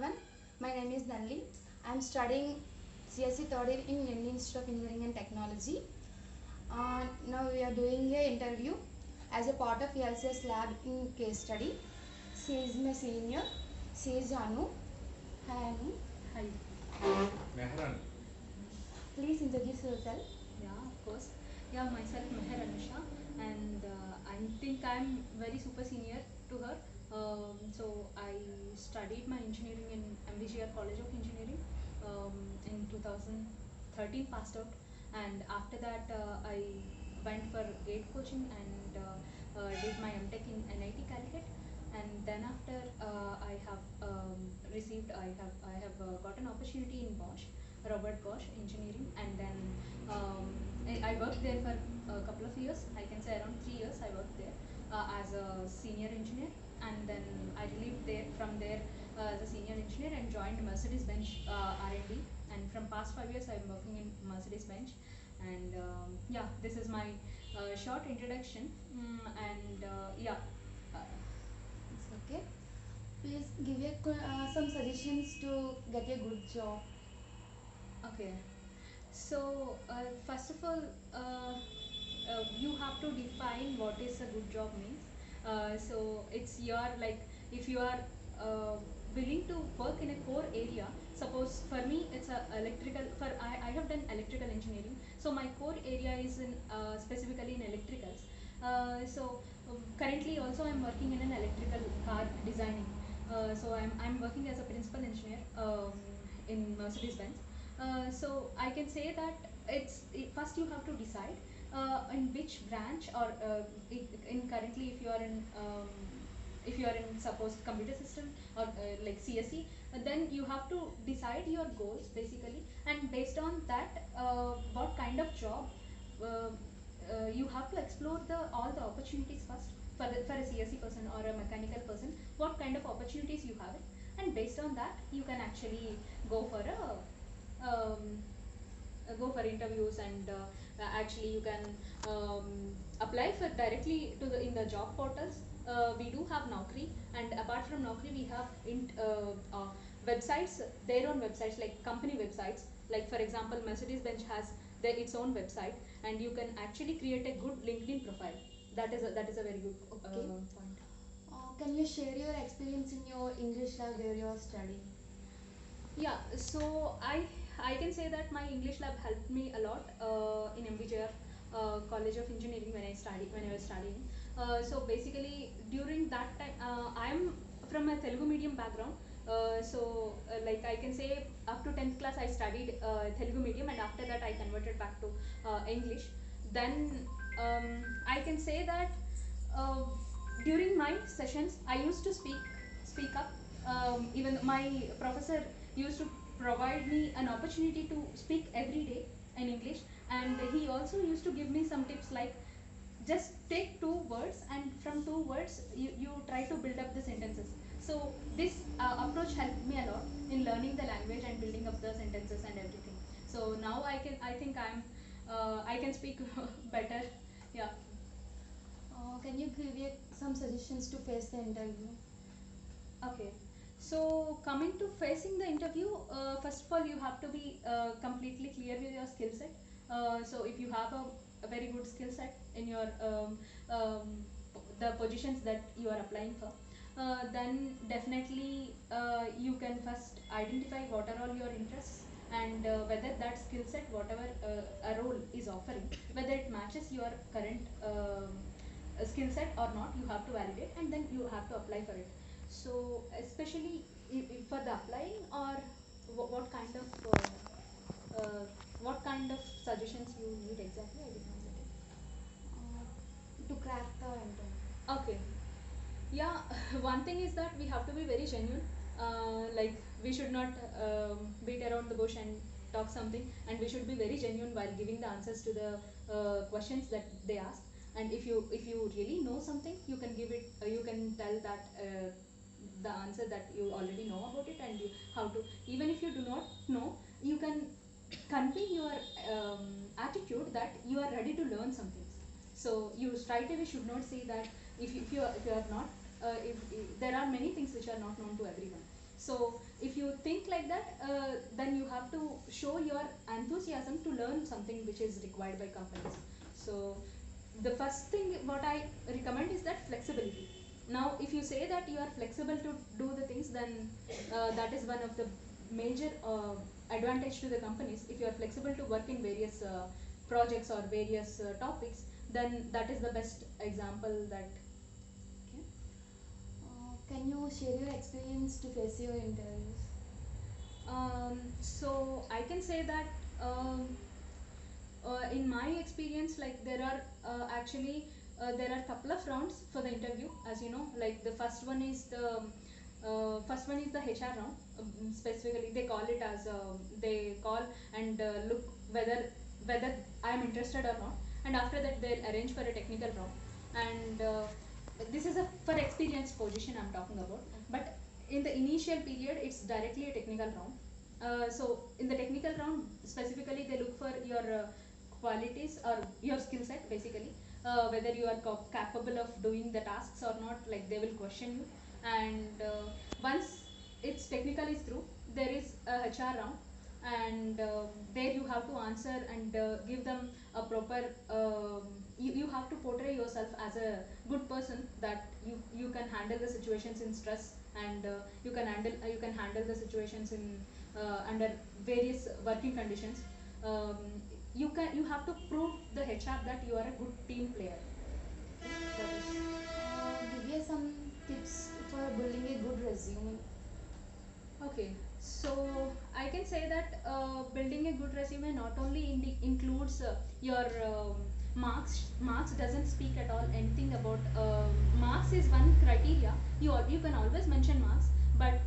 everyone. My name is Nalini. I am studying CSE third year in Lendi Institute of Engineering and Technology. Now we are doing a interview as a part of ELCS lab in case study. She is my senior. She is Anu. Hi Anu. Hi. Mehran. Please introduce yourself. Yeah, of course. Yeah, myself Meher Anusha, and I think I'm very super senior to her. So I studied my engineering in MBGR College of Engineering in 2013, passed out, and after that I went for GATE coaching and did my MTech in NIT Calicut. And then after I have got an opportunity in Bosch, Robert Bosch Engineering, and then I worked there for a couple of years. I can say around 3 years I worked there as a senior engineer, and then I relieved there from there as a senior engineer and joined Mercedes-Benz R&D. And from past 5 years I'm working in Mercedes-Benz. And yeah, this is my short introduction. And yeah. It's okay. Please give some suggestions to get a good job. Okay. So first of all, you have to define what is a good job means. So it's your, like, if you are willing to work in a core area. Suppose for me it's a electrical. I have done electrical engineering. So my core area is in specifically in electricals. So currently also I'm working in an electrical car designing. So I'm working as a principal engineer in Mercedes-Benz. So I can say that first you have to decide in which branch, or in currently if you are in suppose computer system or like cse, then you have to decide your goals basically, and based on that what kind of job you have to explore all the opportunities first for a CSE person or a mechanical person, what kind of opportunities you have it, and based on that you can actually go for interviews, and actually you can apply for directly to the in the job portals. We do have Naukri, and apart from Naukri we have websites, their own websites, like company websites. Like for example, Mercedes-Benz has its own website, and you can actually create a good LinkedIn profile. That is a very good Okay. point. Can you share your experience in your English lab where you are studying? Yeah, so I can say that my English lab helped me a lot in MBJR College of Engineering when I was studying. So basically during that time, I'm from a Telugu medium background. Like I can say up to 10th class I studied Telugu medium, and after that I converted back to English. Then I can say that uh, during my sessions I used to speak up. Even my professor used to provide me an opportunity to speak every day in English, and he also used to give me some tips, like just take two words, and from two words you try to build up the sentences. So this approach helped me a lot in learning the language and building up the sentences and everything. So now I think I can speak better. Yeah. Can you give some suggestions to face the interview? Okay. So coming to facing the interview, first of all you have to be completely clear with your skill set. So if you have a very good skill set in your the positions that you are applying for, then definitely you can first identify what are all your interests, and whether that skill set, whatever a role is offering, whether it matches your current skill set or not, you have to validate, and then you have to apply for it. So especially for the applying, or what kind of suggestions you need exactly, I did not get it. To crack the interview. Okay. Yeah, one thing is that we have to be very genuine. Like we should not beat around the bush and talk something, and we should be very genuine while giving the answers to the questions that they ask. And if you really know something, you can give it. You can tell that the answer that you already know about it, and you how to, even if you do not know, you can convey your attitude that you are ready to learn something. So you straight away should not say that if you are not, if there are many things which are not known to everyone. So if you think like that, then you have to show your enthusiasm to learn something which is required by companies. So the first thing what I recommend is that flexibility. Now if you say that you are flexible to do the things, then that is one of the major advantage to the companies. If you are flexible to work in various projects or various topics, then that is the best example that. Okay. Can you share your experience to face your interviews? So I can say that in my experience, like there are actually there are couple of rounds for the interview, as you know. Like the first one is the HR round. Specifically, they call it as they call and look whether I am interested or not, and after that they'll arrange for a technical round. And this is a for experienced position I'm talking about. But in the initial period, it's directly a technical round. So in the technical round, specifically they look for your qualities or your skill set, basically whether you are capable of doing the tasks or not. Like they will question you, and once it's technical is through, there is a HR round, and there you have to answer and give them a proper you have to portray yourself as a good person, that you can handle the situations in stress, and you can handle the situations in under various working conditions. um, you have to prove the HR that you are a good team player. That is. Give me some tips for building a good resume. Okay, so I can say that building a good resume not only includes your marks. Marks doesn't speak at all anything about marks is one criteria. You can always mention marks, but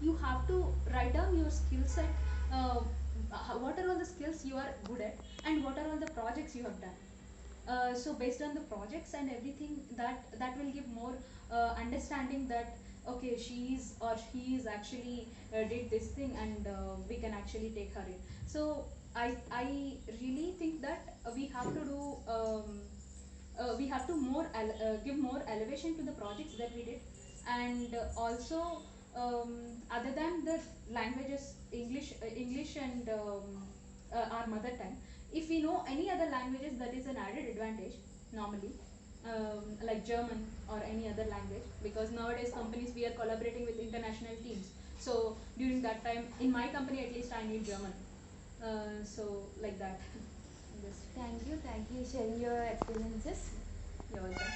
you have to write down your skill set. What are all the skills you are good at, and what are all the projects you have done. So based on the projects and everything, that will give more understanding that okay, she is or he is actually did this thing, and we can actually take her in. So I really think that we have to give more elevation to the projects that we did. And also other than the languages, English and our mother tongue, if we know any other languages, that is an added advantage normally. Like German or any other language, because nowadays companies, we are collaborating with international teams. So during that time, in my company at least, I need German. So like that. This. Thank you sharing your experiences. You're welcome.